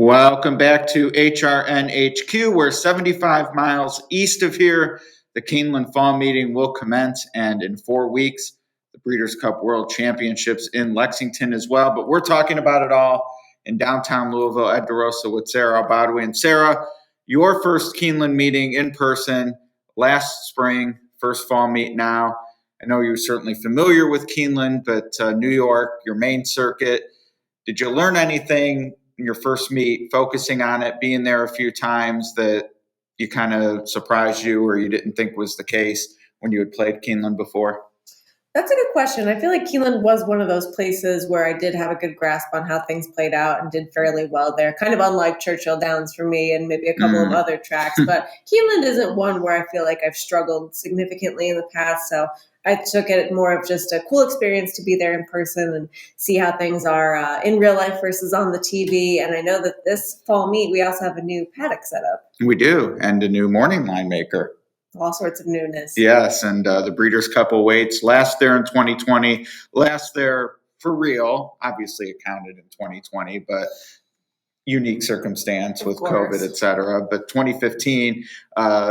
Welcome back to HRNHQ. We're 75 miles east of here. The Keeneland Fall Meeting will commence, and in 4 weeks, the Breeders' Cup World Championships in Lexington as well. But we're talking about it all in downtown Louisville at DeRosa with Sara Elbadwi. And Sara, your first Keeneland meeting in person last spring, first fall meet now. I know you're certainly familiar with Keeneland, but New York, your main circuit. Did you learn anything in your first meet, focusing on it, being there a few times, that you kind of surprised you or you didn't think was the case when you had played Keeneland before? That's a good question. I feel like Keeneland was one of those places where I did have a good grasp on how things played out and did fairly well there. Kind of unlike Churchill Downs for me and maybe a couple of other tracks. But Keeneland isn't one where I feel like I've struggled significantly in the past. So I took it more of just a cool experience to be there in person and see how things are in real life versus on the TV. And I know that this fall meet, we also have a new paddock set up. We do, and a new morning line maker. All sorts of newness. Yes, and the Breeders' Cup awaits. Last there in 2020, last there for real. Obviously, it counted in 2020, but unique circumstance with COVID, et cetera. But 2015,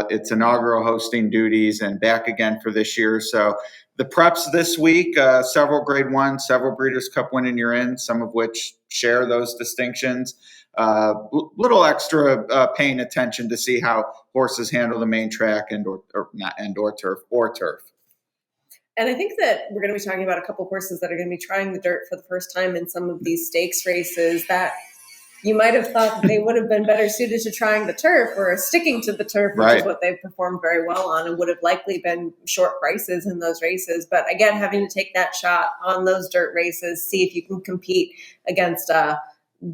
its inaugural hosting duties and back again for this year. So the preps this week, several grade one, several Breeders' Cup winning you're in, some of which share those distinctions. Little extra paying attention to see how horses handle the main track and or turf. And I think that we're going to be talking about a couple horses that are going to be trying the dirt for the first time in some of these stakes races that you might have thought that they would have been better suited to trying the turf or sticking to the turf, which is what they've performed very well on and would have likely been short prices in those races. But again, having to take that shot on those dirt races, see if you can compete against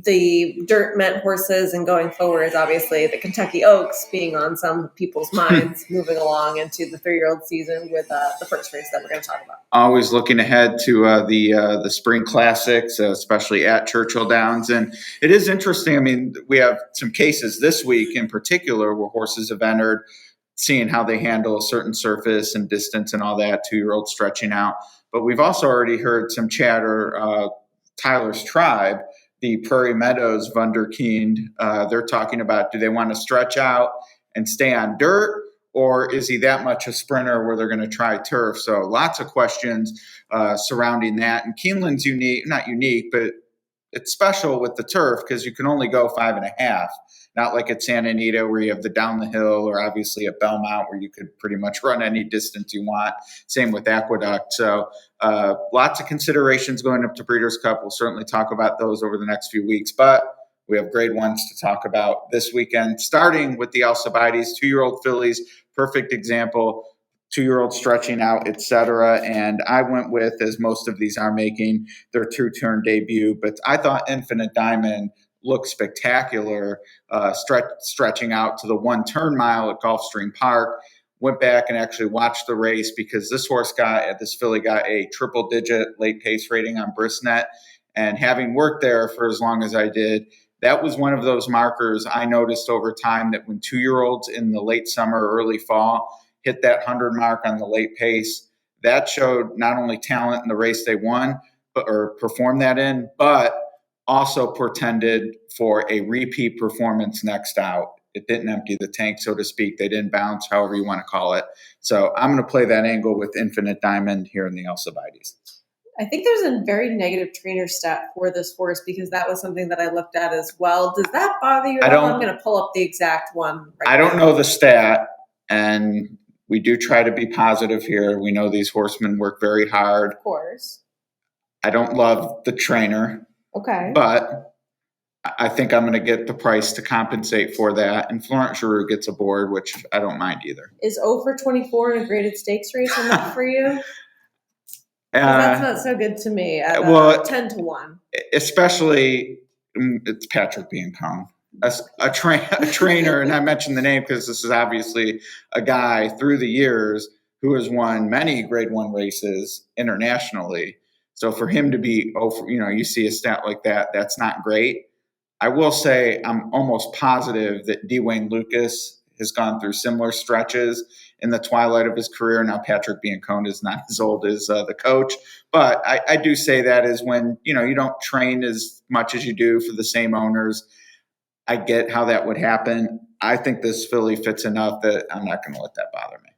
the dirt meant horses, and going forward is obviously the Kentucky Oaks being on some people's minds moving along into the 3-year-old season with the first race that we're going to talk about. Always looking ahead to the spring classics, especially at Churchill Downs. And it is interesting. I mean, we have some cases this week in particular where horses have entered, seeing how they handle a certain surface and distance and all that, 2-year-old stretching out. But we've also already heard some chatter, Tyler's Tribe, the Prairie Meadows Wunderkind, they're talking about, do they want to stretch out and stay on dirt, or is he that much a sprinter where they're going to try turf? So lots of questions surrounding that. And Keeneland's not unique, but it's special with the turf because you can only go 5.5. Not like at Santa Anita where you have the down the hill, or obviously at Belmont where you could pretty much run any distance you want. Same with Aqueduct. So lots of considerations going up to Breeders' Cup. We'll certainly talk about those over the next few weeks, but we have grade ones to talk about this weekend, starting with the Alcibiades, 2-year-old fillies, perfect example, 2-year-old stretching out, et cetera. And I went with, as most of these are making their 2-turn debut, but I thought Infinite Diamond looked spectacular, stretching out to the 1-turn mile at Gulfstream Park. Went back and actually watched the race because this filly got a triple-digit late pace rating on Bristnet. And having worked there for as long as I did, that was one of those markers I noticed over time that when 2-year-olds in the late summer, early fall hit that 100 mark on the late pace, that showed not only talent in the race they won or performed that in, but also portended for a repeat performance next out. It didn't empty the tank, so to speak. They didn't bounce, however you want to call it. So I'm going to play that angle with Infinite Diamond here in the Alcibiades. I think there's a very negative trainer stat for this horse because that was something that I looked at as well. Does that bother you at all? I'm going to pull up the exact one I don't know the stat, and we do try to be positive here. We know these horsemen work very hard. Of course. I don't love the trainer. Okay. But I think I'm going to get the price to compensate for that. And Florent Giroux gets aboard, which I don't mind either. Is 0 for 24 in a graded stakes race enough for you? That's not so good to me. At 10-1. Especially, it's Patrick Biancone. A trainer, and I mentioned the name because this is obviously a guy through the years who has won many grade 1 races internationally. So for him to be, you see a stat like that, that's not great. I will say I'm almost positive that Dwayne Lucas has gone through similar stretches in the twilight of his career. Now Patrick Biancone is not as old as the coach, but I do say that is when, you don't train as much as you do for the same owners. I get how that would happen. I think this filly fits enough that I'm not going to let that bother me.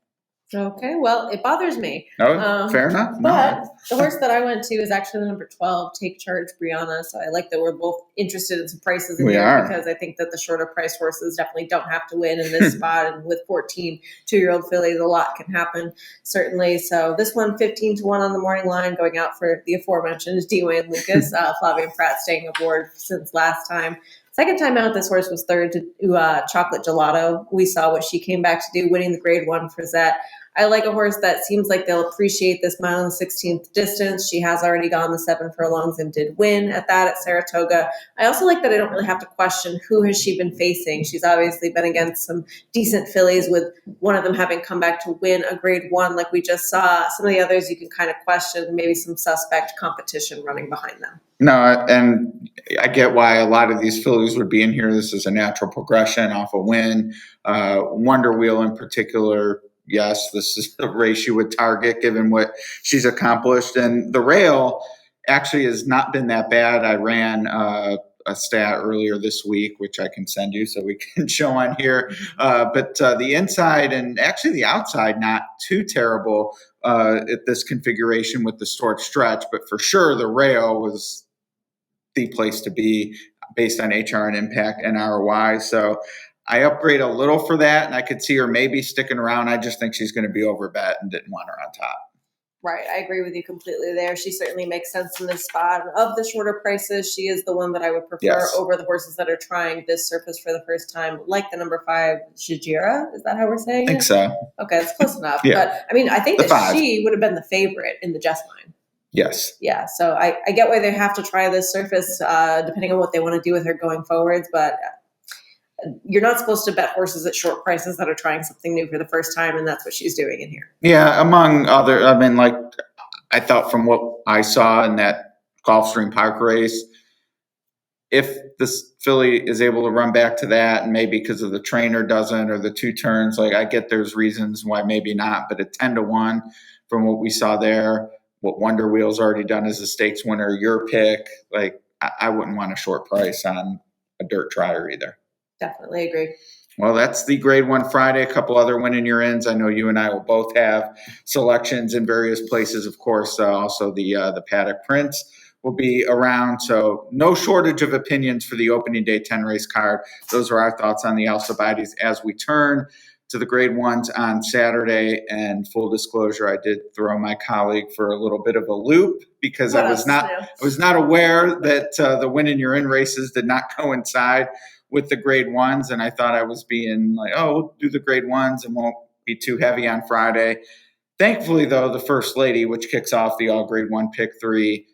Okay, well, it bothers me. No, fair enough. But the horse that I went to is actually the number 12, Take Charge Brianna. So I like that we're both interested in some prices in here because I think that the shorter priced horses definitely don't have to win in this spot. And with 14 2-year-old fillies, a lot can happen, certainly. So this one, 15-1 on the morning line, going out for the aforementioned D-Wayne Lucas. Flavia Pratt staying aboard since last time. Second time out, this horse was third to Chocolate Gelato. We saw what she came back to do, winning the Grade 1 for Zet. I like a horse that seems like they'll appreciate this mile and 16th distance. She has already gone the 7 furlongs and did win at that at Saratoga. I also like that I don't really have to question who has she been facing. She's obviously been against some decent fillies, with one of them having come back to win a Grade 1 like we just saw. Some of the others you can kind of question, maybe some suspect competition running behind them. No, and I get why a lot of these fillies would be in here. This is a natural progression off a win. Wonder Wheel in particular, yes, this is the race you would target given what she's accomplished. And the rail actually has not been that bad. I ran a stat earlier this week, which I can send you so we can show on here. But the inside and actually the outside, not too terrible at this configuration with the short stretch. But for sure, the rail was the place to be based on HR and impact and ROI. So I upgrade a little for that, and I could see her maybe sticking around. I just think she's going to be overbet and didn't want her on top. Right. I agree with you completely there. She certainly makes sense in this spot. Of the shorter prices, she is the one that I would prefer over the horses that are trying this surface for the first time, like the number 5, Shajira. Is that how we're saying it? I think so. Okay, that's close enough. But, I mean, I think that she would have been the favorite in the Jess line. Yes. Yeah, so I get why they have to try this surface, depending on what they want to do with her going forwards, but you're not supposed to bet horses at short prices that are trying something new for the first time, and that's what she's doing in here. Yeah, among other, I mean, like, I thought from what I saw in that Gulfstream Park race, if this filly is able to run back to that, and maybe because of the trainer doesn't, or the 2 turns, like, I get there's reasons why maybe not, but at 10-1 from what we saw there, what Wonder Wheel's already done as a stakes winner, your pick, like, I wouldn't want a short price on a dirt trier either. Definitely agree. Well, that's the Grade 1 Friday. A couple other win in your ends. I know you and I will both have selections in various places, of course. Also, the Paddock Prince will be around. So no shortage of opinions for the opening day 10 race card. Those are our thoughts on the Alcibiades as we turn to the Grade 1s on Saturday. And full disclosure, I did throw my colleague for a little bit of a loop because I was not aware that the win in your end races did not coincide with the Grade 1s. And I thought I was being like, oh, we'll do the Grade 1s and won't be too heavy on Friday. Thankfully, though, the First Lady, which kicks off the all Grade 1 pick 3,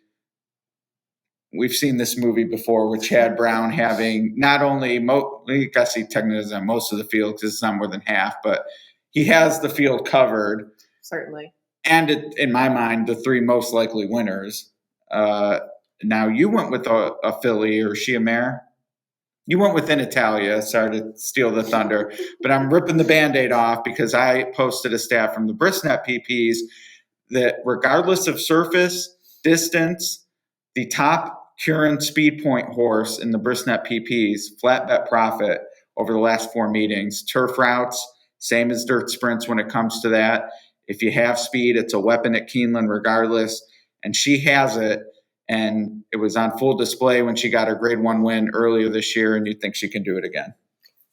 we've seen this movie before with Chad Brown having not only, I guess he technically doesn't have most of the field because it's not more than half, but he has the field covered. Certainly. And in my mind, the 3 most likely winners. Now, you went with a filly, or is she a mare? You went with Italia. Sorry to steal the thunder, but I'm ripping the Band-Aid off because I posted a stat from the Brisnet PPs that regardless of surface, distance, the top Curran speed point horse in the Brisnet PPs, flat bet profit over the last 4 meetings. Turf routes, same as dirt sprints when it comes to that. If you have speed, it's a weapon at Keeneland regardless, and she has it. And it was on full display when she got her Grade 1 win earlier this year, and you think she can do it again.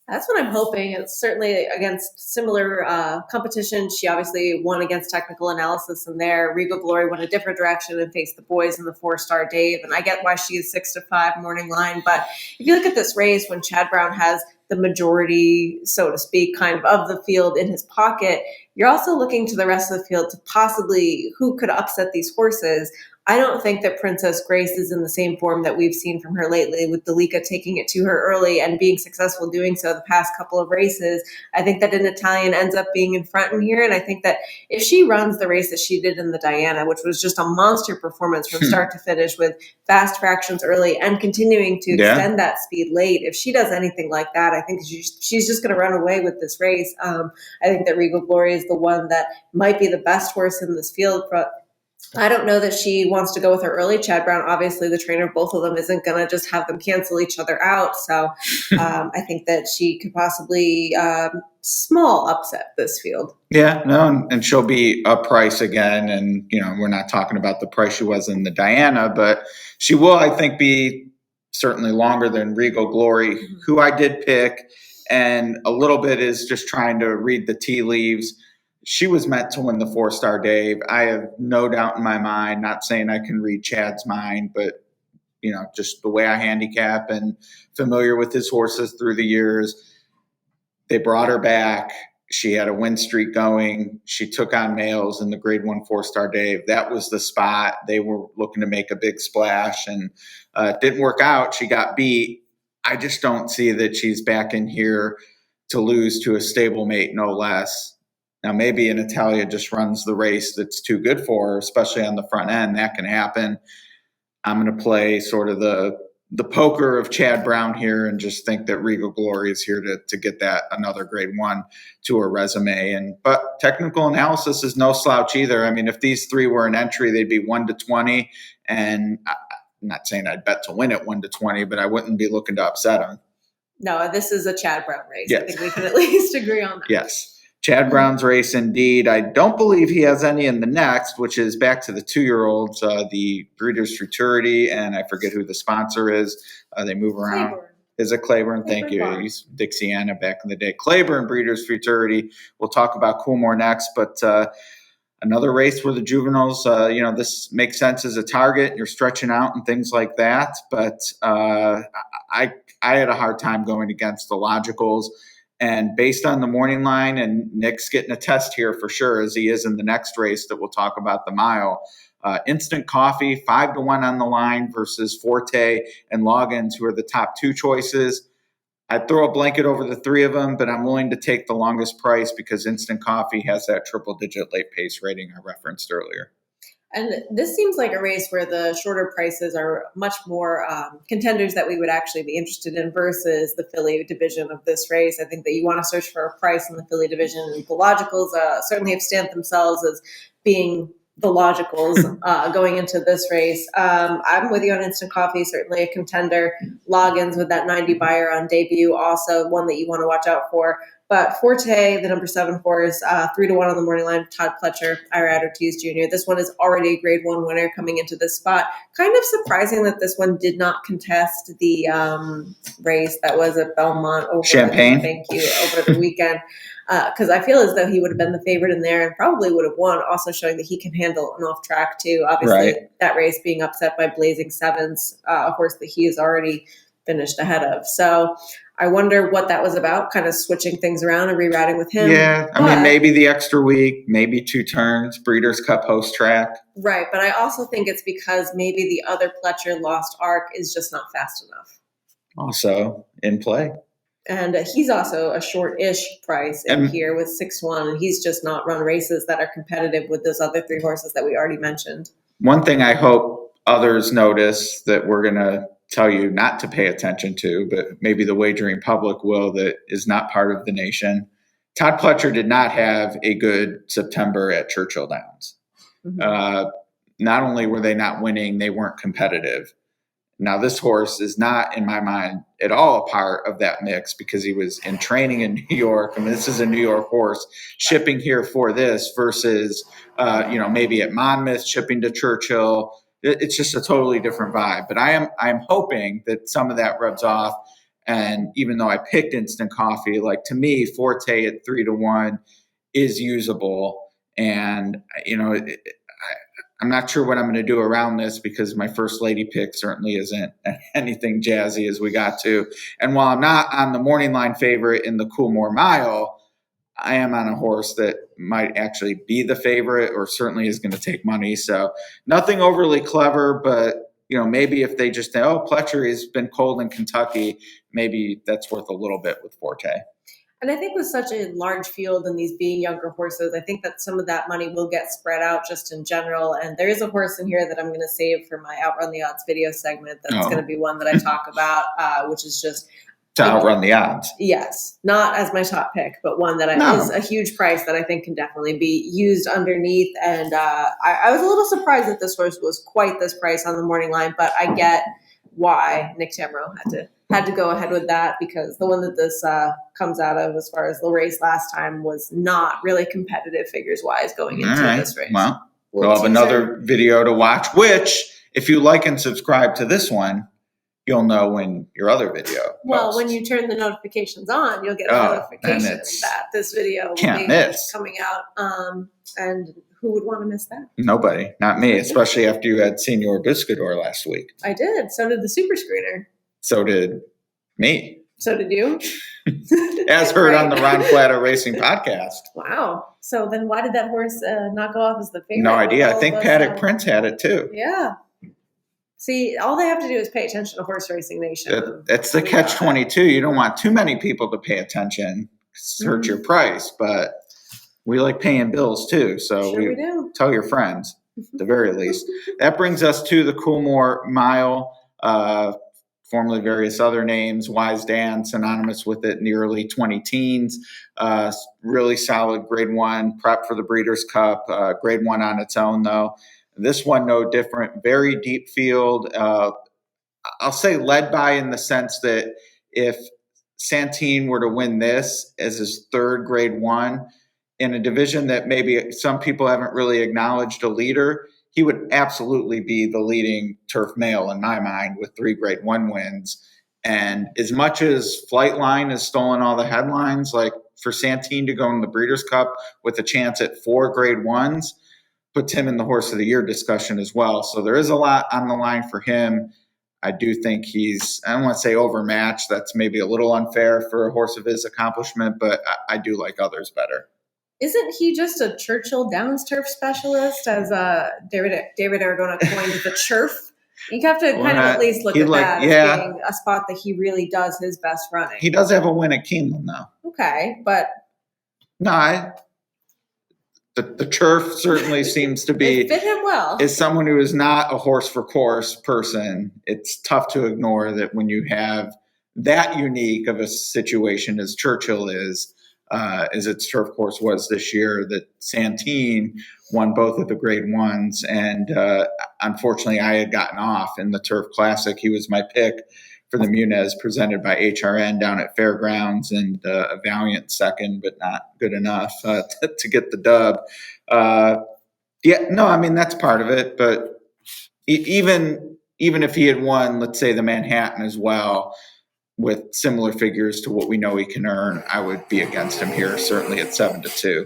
That's what I'm hoping. It's certainly against similar competition. She obviously won against Technical Analysis in there. Regal Glory went a different direction and faced the boys in the 4-star Dave. And I get why she is 6-5 morning line. But if you look at this race, when Chad Brown has the majority, so to speak, kind of the field in his pocket, you're also looking to the rest of the field to possibly who could upset these horses. I don't think that Princess Grace is in the same form that we've seen from her lately, with Delica taking it to her early and being successful doing so the past couple of races. I think that an Italian ends up being in front in here, and I think that if she runs the race that she did in the Diana, which was just a monster performance from start to finish with fast fractions early and continuing to extend that speed late, if she does anything like that, I think she's just going to run away with this race. I think that Regal Glory is the one that might be the best horse in this field I don't know that she wants to go with her early Chad Brown. Obviously, the trainer of both of them isn't going to just have them cancel each other out. So I think that she could possibly small upset this field. Yeah, no, and she'll be a price again. And, we're not talking about the price she was in the Diana, but she will, I think, be certainly longer than Regal Glory, who I did pick. And a little bit is just trying to read the tea leaves. She was meant to win the 4-star Dave. I have no doubt in my mind, not saying I can read Chad's mind, but, just the way I handicap and familiar with his horses through the years, they brought her back. She had a win streak going. She took on males in the grade 1 4-star Dave. That was the spot. They were looking to make a big splash, and it didn't work out. She got beat. I just don't see that she's back in here to lose to a stablemate, no less. Now, maybe Natalia just runs the race that's too good for her, especially on the front end. That can happen. I'm going to play sort of the poker of Chad Brown here and just think that Regal Glory is here to get that another grade 1 to her resume. But technical analysis is no slouch either. I mean, if these three were an entry, they'd be 1-20. And I'm not saying I'd bet to win at 1-20, but I wouldn't be looking to upset them. No, this is a Chad Brown race. Yes. I think we can at least agree on that. Yes. Chad Brown's race, indeed. I don't believe he has any in the next, which is back to the 2-year-olds, the Breeders Futurity, and I forget who the sponsor is. They move around. Claiborne. Is it Claiborne? Thank you. I used Dixiana back in the day. Claiborne Breeders Futurity. We'll talk about Coolmore next, but another race where the juveniles, this makes sense as a target. You're stretching out and things like that, but I had a hard time going against the logicals. And based on the morning line, and Nick's getting a test here for sure, as he is in the next race that we'll talk about, the mile. Instant Coffee, 5-1 on the line versus Forte and Loggins, who are the top 2 choices. I'd throw a blanket over the 3 of them, but I'm willing to take the longest price because Instant Coffee has that triple-digit late pace rating I referenced earlier. And this seems like a race where the shorter prices are much more contenders that we would actually be interested in versus the filly division of this race. I think that you want to search for a price in the filly division. The logicals certainly have stamped themselves as being the logicals going into this race. I'm with you on Instant Coffee, certainly a contender. Loggins with that 90 buyer on debut, also one that you want to watch out for. But Forte, the number 7 horse, 3-1 on the morning line, Todd Fletcher, Ira Ortiz Jr. This one is already a grade 1 winner coming into this spot. Kind of surprising that this one did not contest the race that was at Belmont over the weekend. Because I feel as though he would have been the favorite in there and probably would have won, also showing that he can handle an off track too. Obviously, That race being upset by Blazing Sevens, a horse that he has already finished ahead of. So I wonder what that was about, kind of switching things around and rerouting with him. Yeah, I mean, maybe the extra week, maybe 2 turns, Breeders' Cup host track. Right, but I also think it's because maybe the other Pletcher Lost Ark is just not fast enough. Also in play. And he's also a short-ish price in here with 6-1, and he's just not run races that are competitive with those other 3 horses that we already mentioned. One thing I hope others notice that we're going to tell you not to pay attention to, but maybe the wagering public will, that is not part of the nation. Todd Fletcher did not have a good September at Churchill Downs. Mm-hmm. Not only were they not winning, they weren't competitive. Now, this horse is not, in my mind, at all a part of that mix because he was in training in New York. I mean, this is a New York horse shipping here for this versus, maybe at Monmouth shipping to Churchill. It's just a totally different vibe. But I'm hoping that some of that rubs off. And even though I picked Instant Coffee, like to me, Forte at 3-1 is usable. And, I'm not sure what I'm going to do around this because my first lady pick certainly isn't anything jazzy as we got to. And while I'm not on the morning line favorite in the Coolmore Mile, I am on a horse that might actually be the favorite or certainly is going to take money. So nothing overly clever, but maybe if they just say, Pletcher has been cold in Kentucky, maybe that's worth a little bit with Forte. And I think with such a large field and these being younger horses, I think that some of that money will get spread out just in general. And there is a horse in here that I'm going to save for my Outrun the Odds video segment. That's going to be one that I talk about, which is just to outrun the odds. Yes, not as my top pick, but one that is a huge price that I think can definitely be used underneath. And I was a little surprised that this horse was quite this price on the morning line, but I get why Nick Tamro had to go ahead with that, because the one that this comes out of, as far as the race last time, was not really competitive figures wise going into this race. Well, we'll have another video to watch, which if you like and subscribe to this one, you'll know when your other video posts. Well, when you turn the notifications on, you'll get a notification that this video will be coming out. And who would want to miss that? Nobody, not me, especially after you had Senor Biscador last week. I did. So did the Super Screener. So did me. So did you. As heard on the Ron Flatter Racing podcast. Wow. So then why did that horse not go off as the favorite? No idea. I think Paddock Prince had it too. Yeah. See, all they have to do is pay attention to Horse Racing Nation. That's the catch-22. You don't want too many people to pay attention. Search your price, but we like paying bills too. So we do. Tell your friends, at the very least. That brings us to the Coolmore Mile, formerly various other names, Wise Dan, synonymous with it in the early 20 teens. Really solid grade 1 prep for the Breeders' Cup. Grade 1 on its own, though. This one, no different. Very deep field. I'll say led by in the sense that if Santine were to win this as his third grade 1 in a division that maybe some people haven't really acknowledged a leader, he would absolutely be the leading turf male in my mind with 3 grade 1 wins. And as much as Flightline has stolen all the headlines, like for Santine to go in the Breeders' Cup with a chance at 4 grade 1s, puts him in the Horse of the Year discussion as well. So there is a lot on the line for him. I do think he's, I don't want to say overmatched. That's maybe a little unfair for a horse of his accomplishment, but I do like others better. Isn't he just a Churchill Downs turf specialist, as David Aragona coined the churf? You have to kind of at least look at that as being a spot that he really does his best running. He does have a win at Keeneland, though. Okay, but... No, The turf certainly seems to be it fit him well. As someone who is not a horse for course person, it's tough to ignore that when you have that unique of a situation as Churchill is, as its turf course was this year, that Santine won both of the grade 1s. And unfortunately, I had gotten off in the Turf Classic. He was my pick for the Munez presented by HRN down at Fairgrounds, and a valiant second, but not good enough to get the dub. That's part of it. But even if he had won, let's say the Manhattan as well, with similar figures to what we know he can earn, I would be against him here, certainly at 7-2.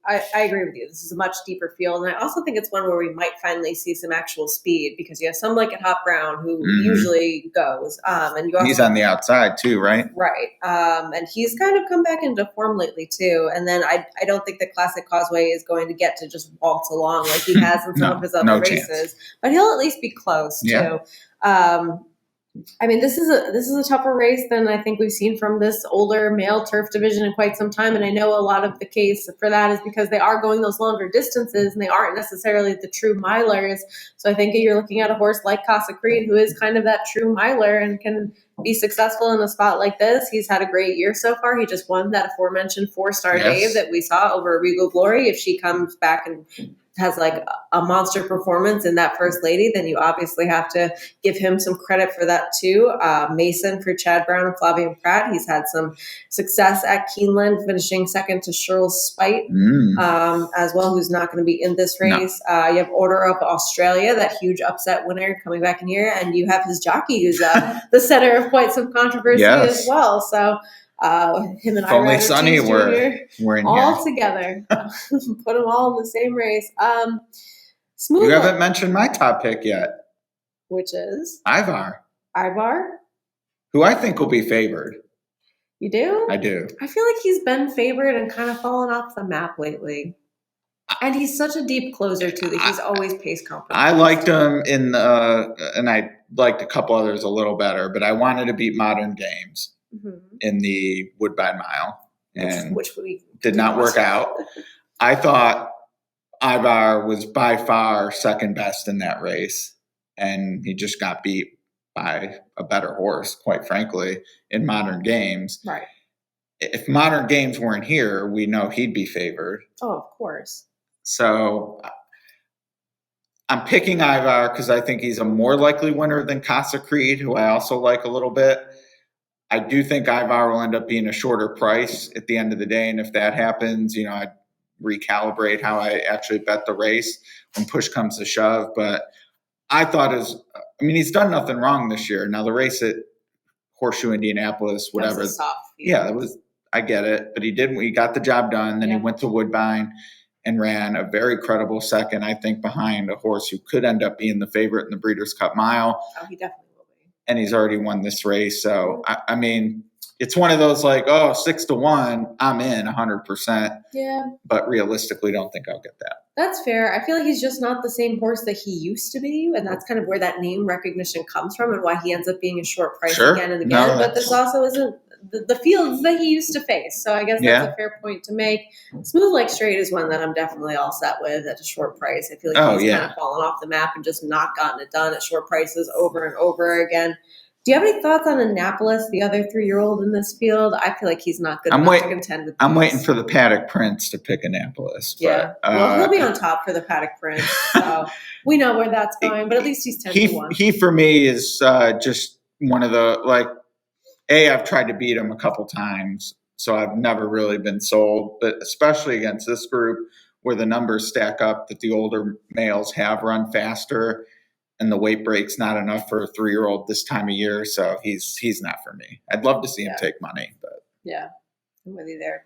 I agree with you. This is a much deeper field. And I also think it's one where we might finally see some actual speed, because you have some like at Hop Brown who usually goes. And he's on the outside too, right? Right. And he's kind of come back into form lately too. And then I don't think the Classic Causeway is going to get to just waltz along like he has in some of his other races. Chance. But he'll at least be close too. This is a tougher race than I think we've seen from this older male turf division in quite some time. And I know a lot of the case for that is because they are going those longer distances and they aren't necessarily the true milers. So I think you're looking at a horse like Casa Creed, who is kind of that true miler and can be successful in a spot like this. He's had a great year so far. He just won that aforementioned 4-star Dave that we saw over Regal Glory. If she comes back and has like a monster performance in that First Lady, then you obviously have to give him some credit for that too. Mason for Chad Brown and Flavian Pratt. He's had some success at Keeneland, finishing second to Sheryl's Spite as well, who's not going to be in this race. No. You have Order of Australia, that huge upset winner coming back in here, and you have his jockey who's the center of quite some controversy as well. So him and only Sonny were in all here together. Put them all in the same race. Smooth. You haven't mentioned my top pick yet, which is Ivar, who I think will be favored. You do? I do. I feel like he's been favored and kind of fallen off the map lately. And he's such a deep closer too that he's always pace compromised. I liked him and I liked a couple others a little better, but I wanted to beat Modern Games in the Woodbine Mile, and which we did not work out. I thought Ivar was by far second best in that race, and he just got beat by a better horse, quite frankly, in modern games. Right. If modern games weren't here, we know he'd be favored. Oh, of course. So I'm picking Ivar because I think he's a more likely winner than Casa Creed, who I also like a little bit. I do think Ivar will end up being a shorter price at the end of the day. And if that happens, I'd recalibrate how I actually bet the race when push comes to shove. But I thought he's done nothing wrong this year. Now the race at Horseshoe Indianapolis, whatever. That was a soft field. Yeah, I get it. But he got the job done. Then he went to Woodbine and ran a very credible second, I think, behind a horse who could end up being the favorite in the Breeders' Cup Mile. Oh, he definitely will be. And he's already won this race. So, it's one of those 6-1, I'm in 100%. Yeah. But realistically, don't think I'll get that. That's fair. I feel like he's just not the same horse that he used to be. And that's kind of where that name recognition comes from and why he ends up being a short price again and again. But this also isn't the fields that he used to face. So I guess that's a fair point to make. Smooth Like Straight is one that I'm definitely all set with at a short price. I feel like he's kind of fallen off the map and just not gotten it done at short prices over and over again. Do you have any thoughts on Annapolis, the other 3-year-old in this field? I feel like he's not good enough to contend with these. I'm waiting for the Paddock Prince to pick Annapolis. Yeah. Well, he'll be on top for the Paddock Prince. So we know where that's going, but at least he's 10-1. He for me, is just one of the, I've tried to beat him a couple times, so I've never really been sold. But especially against this group where the numbers stack up that the older males have run faster and the weight break's not enough for a 3-year-old this time of year. So he's not for me. I'd love to see him take money, but yeah, I'm with you there.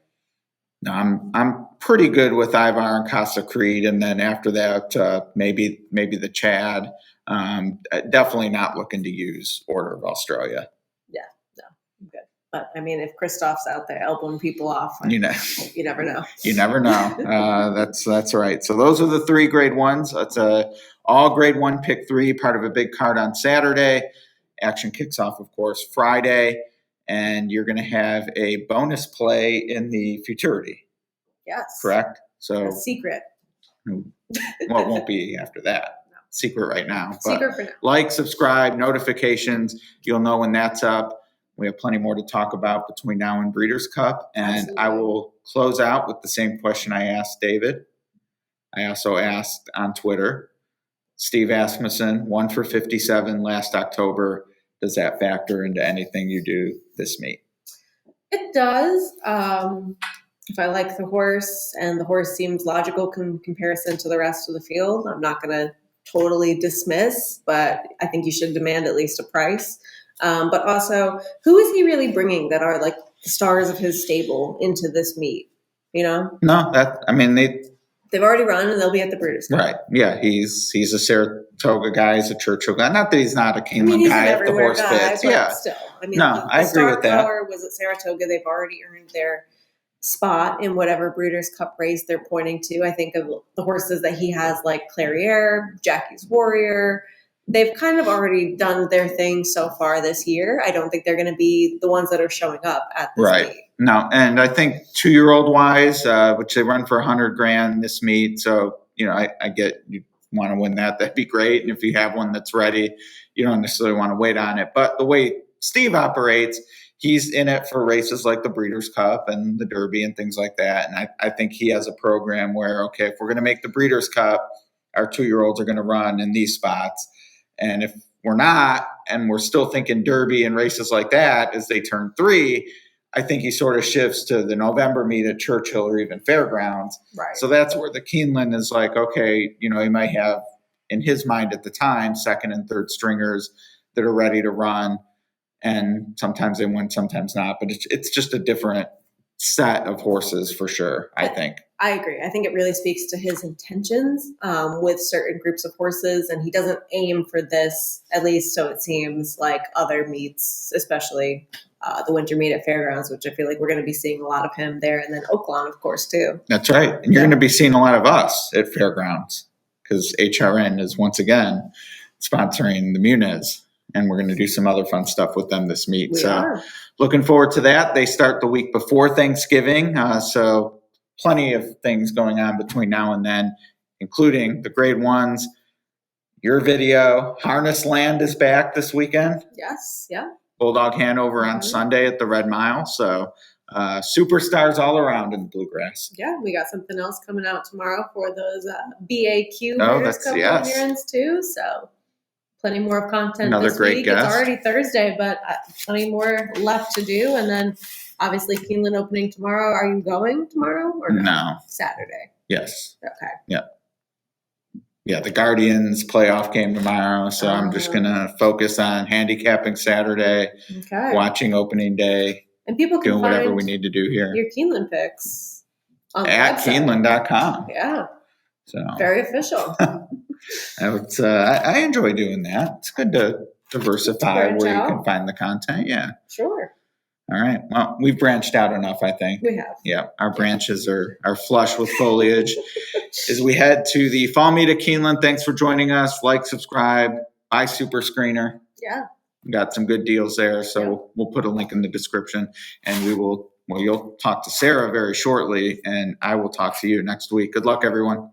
No, I'm pretty good with Ivar and Casa Creed, and then after that, maybe the Chad. Definitely not looking to use Order of Australia. Yeah, no, I'm good. But if Christoph's out there elbowing people off, you never know. You never know. That's right. So those are the 3 grade ones. It's all grade 1, pick 3, part of a big card on Saturday. Action kicks off, of course, Friday, and you're going to have a bonus play in the Futurity. Yes. Correct? So a secret. Well, it won't be after that. No. Secret right now. Secret for now. Like, subscribe, notifications. You'll know when that's up. We have plenty more to talk about between now and Breeders' Cup. And absolutely. I will close out with the same question I asked David. I also asked on Twitter. Steve Asmussen, 1 for 57 last October. Does that factor into anything you do this meet? It does. If I like the horse and the horse seems logical in comparison to the rest of the field, I'm not going to totally dismiss, but I think you should demand at least a price. But also, who is he really bringing that are the stars of his stable into this meet? No, they've already run and they'll be at the Breeders' Cup. Right. Yeah, he's a Saratoga guy, he's a Churchill guy. Not that he's not a Keeneland guy if the horse fits. Yeah. Still. I agree with that. Power was at Saratoga. They've already earned their spot in whatever Breeders' Cup race they're pointing to. I think of the horses that he has, like Clairiere, Jackie's Warrior. They've kind of already done their thing so far this year. I don't think they're going to be the ones that are showing up at this meet. No, and I think 2-year-old wise, which they run for $100,000 this meet. So, I get you want to win that. That'd be great. And if you have one that's ready, you don't necessarily want to wait on it. But the way Steve operates, he's in it for races like the Breeders' Cup and the Derby and things like that. And I think he has a program where, okay, if we're going to make the Breeders' Cup, our 2-year-olds are going to run in these spots. And if we're not, and we're still thinking Derby and races like that as they turn 3, I think he sort of shifts to the November meet at Churchill or even Fairgrounds. Right. So that's where the Keeneland is okay, he might have in his mind at the time, 2nd and 3rd stringers that are ready to run. And sometimes they win, sometimes not. But it's just a different set of horses for sure, I think. I agree. I think it really speaks to his intentions with certain groups of horses, and he doesn't aim for this, at least so it seems, like other meets, especially the winter meet at Fairgrounds, which I feel like we're going to be seeing a lot of him there, and then Oaklawn, of course, too. That's right. And you're going to be seeing a lot of us at Fairgrounds because HRN is once again sponsoring the Muniz, and we're going to do some other fun stuff with them this meet. We are. Looking forward to that. They start the week before Thanksgiving, so plenty of things going on between now and then, including the grade 1s. your video. Harness Land is back this weekend. Yes. Yeah. Bulldog Hanover on Mhm. Sunday at the Red Mile. So superstars all around in the bluegrass. Yeah, we got something else coming out tomorrow for those BAQ Oh, Breeders' that's- Cup yes. appearance too. So plenty more content Another this great week. guest. It's already Thursday, but plenty more left to do. And then obviously Keeneland opening tomorrow. Are you going tomorrow or No. Saturday? Yes. Okay. Yeah, the Guardians playoff game tomorrow. So I'm just going to focus on handicapping Saturday, Okay. watching opening day, And people can doing whatever find we need to do here. your Keeneland picks on the At website. Keeneland.com. Yeah, So very official. I enjoy doing that. It's good to diversify Branch where you out. can find the content. Yeah. Sure, All right. Well, we've branched out enough, I think. we have. Yeah, our branches are flush with foliage. As we head to the fall meet at Keeneland, thanks for joining us. Like, subscribe, buy Super Screener. Yeah. We got some good deals there, so Yeah. we'll put a link in the description, and you'll talk to Sara very shortly, and I will talk to you next week. Good luck, everyone.